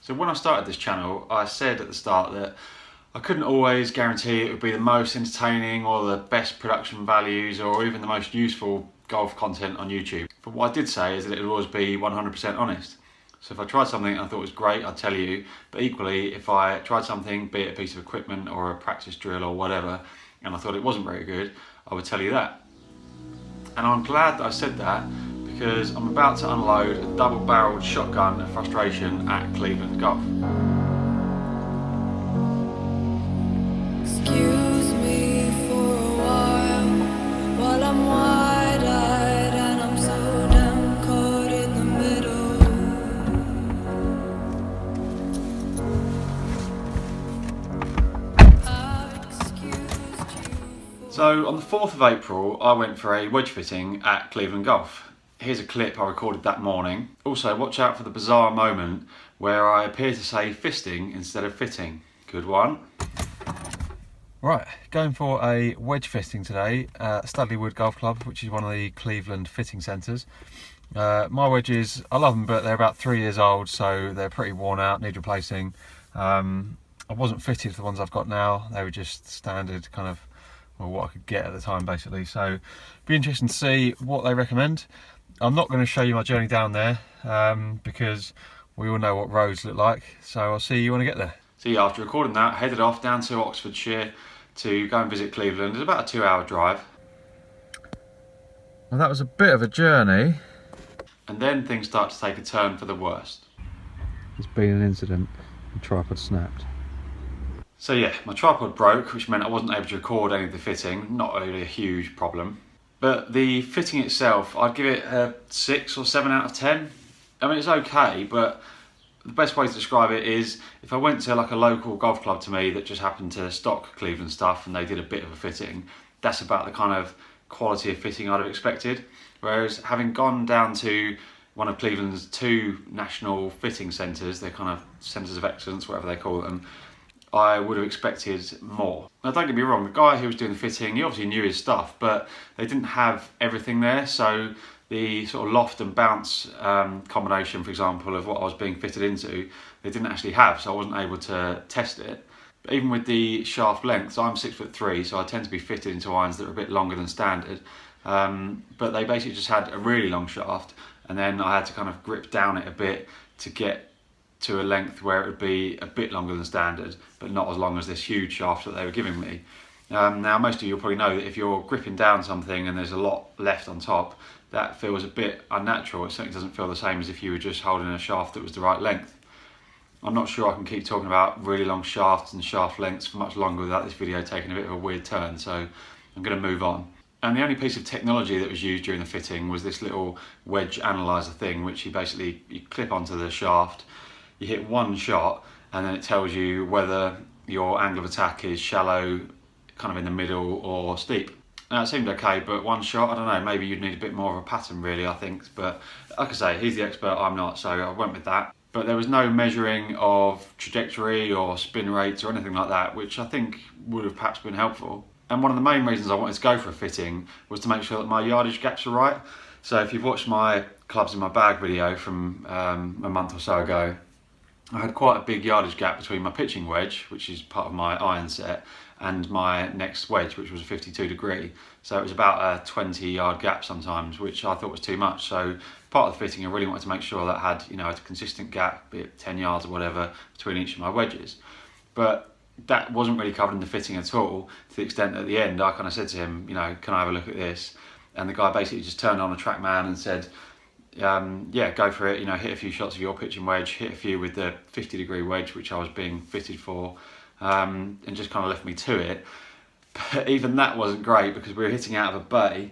So when I started this channel, I said at the start that I couldn't always guarantee it would be the most entertaining or the best production values or even the most useful golf content on YouTube. But what I did say is that it would always be 100% honest. So if I tried something and I thought it was great, I'd tell you. But equally, if I tried something, be it a piece of equipment or a practice drill or whatever, and I thought it wasn't very good, I would tell you that. And I'm glad that I said that, because I'm about to unload a double-barreled shotgun of frustration at Cleveland Golf. Excuse me for a while I'm wide-eyed and I'm so damn caught in the middle. So on the 4th of April, I went for a wedge fitting at Cleveland Golf. Here's a clip I recorded that morning. Also, watch out for the bizarre moment where I appear to say fisting instead of fitting. Good one. Right, going for a wedge fitting today at Studley Wood Golf Club, which is one of the Cleveland fitting centres. My wedges, I love them, but they're about 3 years old, so they're pretty worn out, need replacing. I wasn't fitted for the ones I've got now. They were just standard kind of, well, what I could get at the time basically. So be interesting to see what they recommend. I'm not going to show you my journey down there because we all know what roads look like, so I'll see you when I get there. So yeah, after recording that, I headed off down to Oxfordshire to go and visit Cleveland. It's about a 2-hour drive. Well, that was a bit of a journey. And then things start to take a turn for the worst. There's been an incident, the tripod snapped. So yeah, my tripod broke, which meant I wasn't able to record any of the fitting. Not really a huge problem. But the fitting itself, I'd give it a 6 or 7 out of 10. I mean, it's okay, but the best way to describe it is if I went to like a local golf club to me that just happened to stock Cleveland stuff and they did a bit of a fitting, that's about the kind of quality of fitting I'd have expected. Whereas having gone down to one of Cleveland's 2 national fitting centres, they're kind of centres of excellence, whatever they call them, I would have expected more. Now don't get me wrong, the guy who was doing the fitting, he obviously knew his stuff, but they didn't have everything there, so the sort of loft and bounce combination, for example, of what I was being fitted into, they didn't actually have, so I wasn't able to test it. But even with the shaft lengths, I'm 6'3", so I tend to be fitted into irons that are a bit longer than standard, but they basically just had a really long shaft, and then I had to kind of grip down it a bit to get to a length where it would be a bit longer than standard, but not as long as this huge shaft that they were giving me. Now most of you will probably know that if you're gripping down something and there's a lot left on top, that feels a bit unnatural. It certainly doesn't feel the same as if you were just holding a shaft that was the right length. I'm not sure I can keep talking about really long shafts and shaft lengths for much longer without this video taking a bit of a weird turn, so I'm going to move on. And the only piece of technology that was used during the fitting was this little wedge analyzer thing, which you clip onto the shaft, you hit one shot, and then it tells you whether your angle of attack is shallow, kind of in the middle, or steep. Now it seemed okay, but one shot, I don't know, maybe you'd need a bit more of a pattern really, I think. But like I say, he's the expert, I'm not, so I went with that. But there was no measuring of trajectory or spin rates or anything like that, which I think would have perhaps been helpful. And one of the main reasons I wanted to go for a fitting was to make sure that my yardage gaps were right. So if you've watched my clubs in my bag video from a month or so ago, I had quite a big yardage gap between my pitching wedge, which is part of my iron set, and my next wedge, which was a 52 degree. So it was about a 20-yard gap sometimes, which I thought was too much. So part of the fitting, I really wanted to make sure that I had, a consistent gap, be it 10 yards or whatever, between each of my wedges. But that wasn't really covered in the fitting at all, to the extent that at the end I kind of said to him, can I have a look at this? And the guy basically just turned on a TrackMan and said, yeah, go for it, hit a few shots of your pitching wedge, hit a few with the 50 degree wedge which I was being fitted for, and just kind of left me to it. But even that wasn't great because we were hitting out of a bay,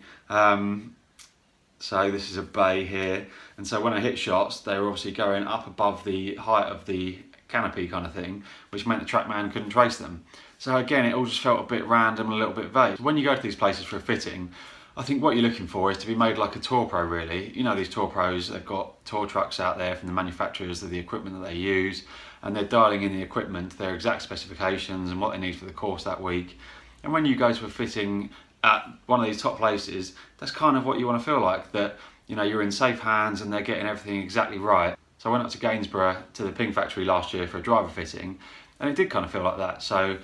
so this is a bay here, and so when I hit shots they were obviously going up above the height of the canopy kind of thing, which meant the TrackMan couldn't trace them. So again, it all just felt a bit random and a little bit vague. When you go to these places for a fitting, I think what you're looking for is to be made like a tour pro really. These tour pros, they've got tour trucks out there from the manufacturers of the equipment that they use, and they're dialing in the equipment, their exact specifications and what they need for the course that week. And when you go to a fitting at one of these top places, that's kind of what you want to feel like, that you're in safe hands and they're getting everything exactly right. So I went up to Gainsborough to the Ping factory last year for a driver fitting, and it did kind of feel like that. So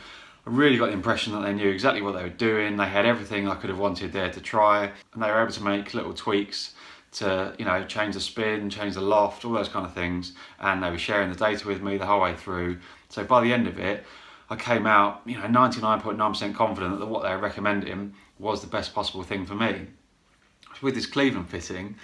I really got the impression that they knew exactly what they were doing. They had everything I could have wanted there to try, and they were able to make little tweaks to, you know, change the spin, change the loft, all those kind of things. And they were sharing the data with me the whole way through. So by the end of it, I came out, you know, 99.9% confident that what they were recommending was the best possible thing for me. With this Cleveland fitting,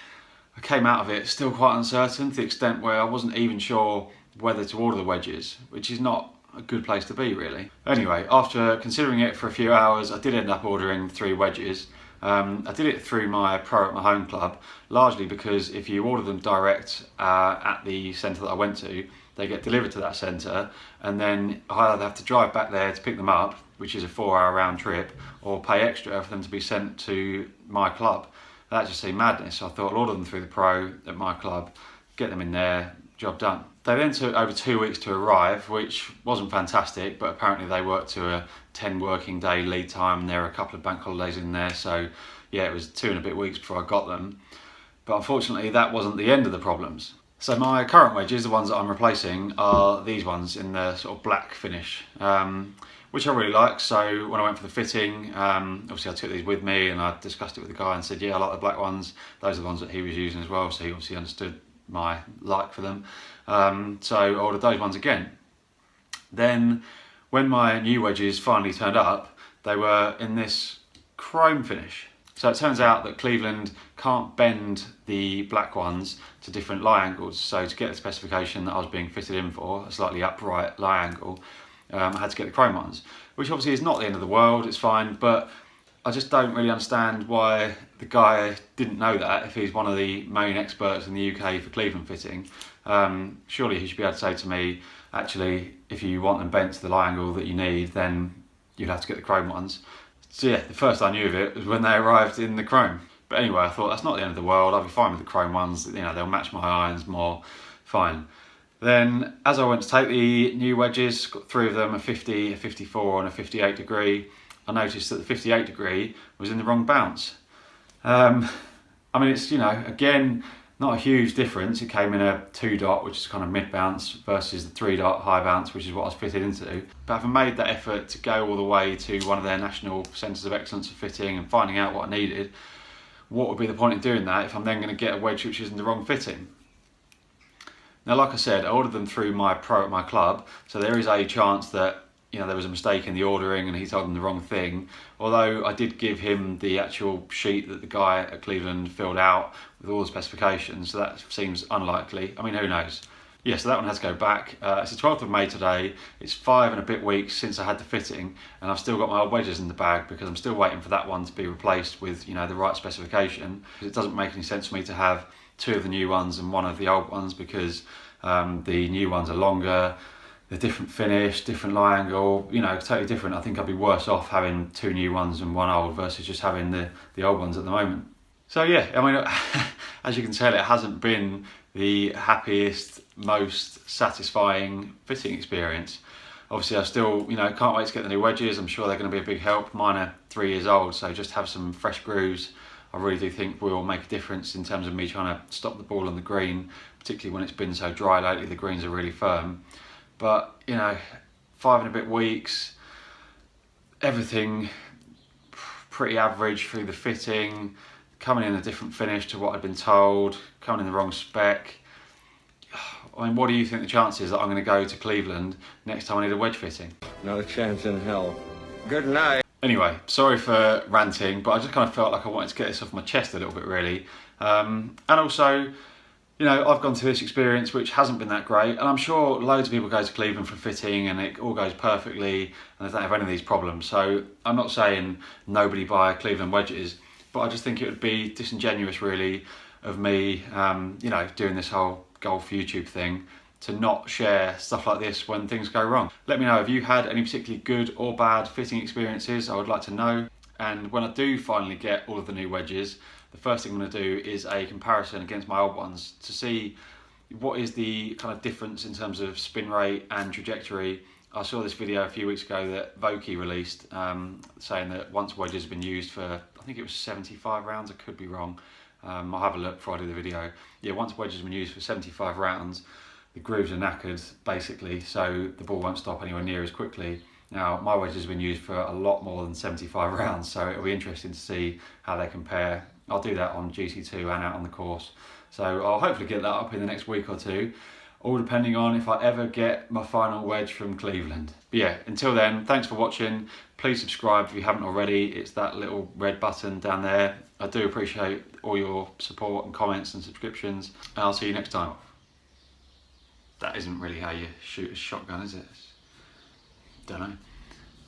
I came out of it still quite uncertain, to the extent where I wasn't even sure whether to order the wedges, which is not a good place to be, really. Anyway, after considering it for a few hours, I did end up ordering 3 wedges. I did it through my pro at my home club, largely because if you order them direct at the centre that I went to, they get delivered to that centre, and then I either have to drive back there to pick them up, which is a 4-hour round trip, or pay extra for them to be sent to my club. That just seemed madness. So I thought I'll order them through the pro at my club, get them in there, job done. They then took over 2 weeks to arrive, which wasn't fantastic, but apparently they worked to a 10 working day lead time, and there were a couple of bank holidays in there, so yeah, it was 2 and a bit weeks before I got them. But unfortunately that wasn't the end of the problems. So my current wedges, the ones that I'm replacing, are these ones in the sort of black finish, which I really like. So when I went for the fitting, obviously I took these with me and I discussed it with the guy and said, yeah, I like the black ones. Those are the ones that he was using as well, so he obviously understood my like for them. So I ordered those ones again. Then when my new wedges finally turned up, they were in this chrome finish. So it turns out that Cleveland can't bend the black ones to different lie angles. So to get the specification that I was being fitted in for, a slightly upright lie angle, I had to get the chrome ones, which obviously is not the end of the world, it's fine, but I just don't really understand why the guy didn't know that if he's one of the main experts in the UK for Cleveland fitting. Surely he should be able to say to me, actually, if you want them bent to the lie angle that you need, then you'll have to get the chrome ones. So yeah, the first I knew of it was when they arrived in the chrome. But anyway, I thought that's not the end of the world, I'll be fine with the chrome ones, you know, they'll match my irons more, fine. Then as I went to take the new wedges, got 3 of them, a 50, a 54 and a 58 degree, I noticed that the 58 degree was in the wrong bounce. I mean, it's, you know, again, not a huge difference. It came in a 2 dot, which is kind of mid bounce, versus the 3 dot high bounce, which is what I was fitted into. But having made that effort to go all the way to one of their national centres of excellence for fitting and finding out what I needed, what would be the point in doing that if I'm then going to get a wedge which is in the wrong fitting? Now, like I said, I ordered them through my pro at my club, so there is a chance that, you know, there was a mistake in the ordering and he told them the wrong thing. Although I did give him the actual sheet that the guy at Cleveland filled out with all the specifications, so that seems unlikely. I mean, who knows? Yeah, so that one has to go back. It's the 12th of May today. It's 5 and a bit weeks since I had the fitting, and I've still got my old wedges in the bag because I'm still waiting for that one to be replaced with, you know, the right specification. It doesn't make any sense for me to have 2 of the new ones and 1 of the old ones, because the new ones are longer, they're different finish, different lie angle, you know, totally different. I think I'd be worse off having 2 new ones and 1 old versus just having the old ones at the moment. So yeah, I mean, as you can tell, it hasn't been the happiest, most satisfying fitting experience. Obviously I still, you know, can't wait to get the new wedges. I'm sure they're going to be a big help. Mine are 3 years old, so just have some fresh grooves, I really do think will make a difference in terms of me trying to stop the ball on the green, particularly when it's been so dry lately. The greens are really firm. But, you know, 5 and a bit weeks, everything pretty average through the fitting, coming in a different finish to what I'd been told, coming in the wrong spec. I mean, what do you think the chances that I'm going to go to Cleveland next time I need a wedge fitting? Not a chance in hell. Good night. Anyway, sorry for ranting, but I just kind of felt like I wanted to get this off my chest a little bit, really. And also, you know, I've gone through this experience which hasn't been that great, and I'm sure loads of people go to Cleveland for fitting and it all goes perfectly and they don't have any of these problems. So I'm not saying nobody buy Cleveland wedges, but I just think it would be disingenuous, really, of me, you know, doing this whole golf YouTube thing, to not share stuff like this when things go wrong. Let me know, have you had any particularly good or bad fitting experiences? I would like to know. And when I do finally get all of the new wedges, the first thing I'm going to do is a comparison against my old ones to see what is the kind of difference in terms of spin rate and trajectory. I saw this video a few weeks ago that Vokey released, saying that once wedges have been used for, I think it was 75 rounds, I could be wrong, I'll have a look before I do the video. Yeah, once wedges have been used for 75 rounds, the grooves are knackered basically, so the ball won't stop anywhere near as quickly. Now, my wedges have been used for a lot more than 75 rounds, so it'll be interesting to see how they compare. I'll do that on GT2 and out on the course. So I'll hopefully get that up in the next week or two, all depending on if I ever get my final wedge from Cleveland. But yeah, until then, thanks for watching. Please subscribe if you haven't already. It's that little red button down there. I do appreciate all your support and comments and subscriptions, and I'll see you next time. That isn't really how you shoot a shotgun, is it? Don't know.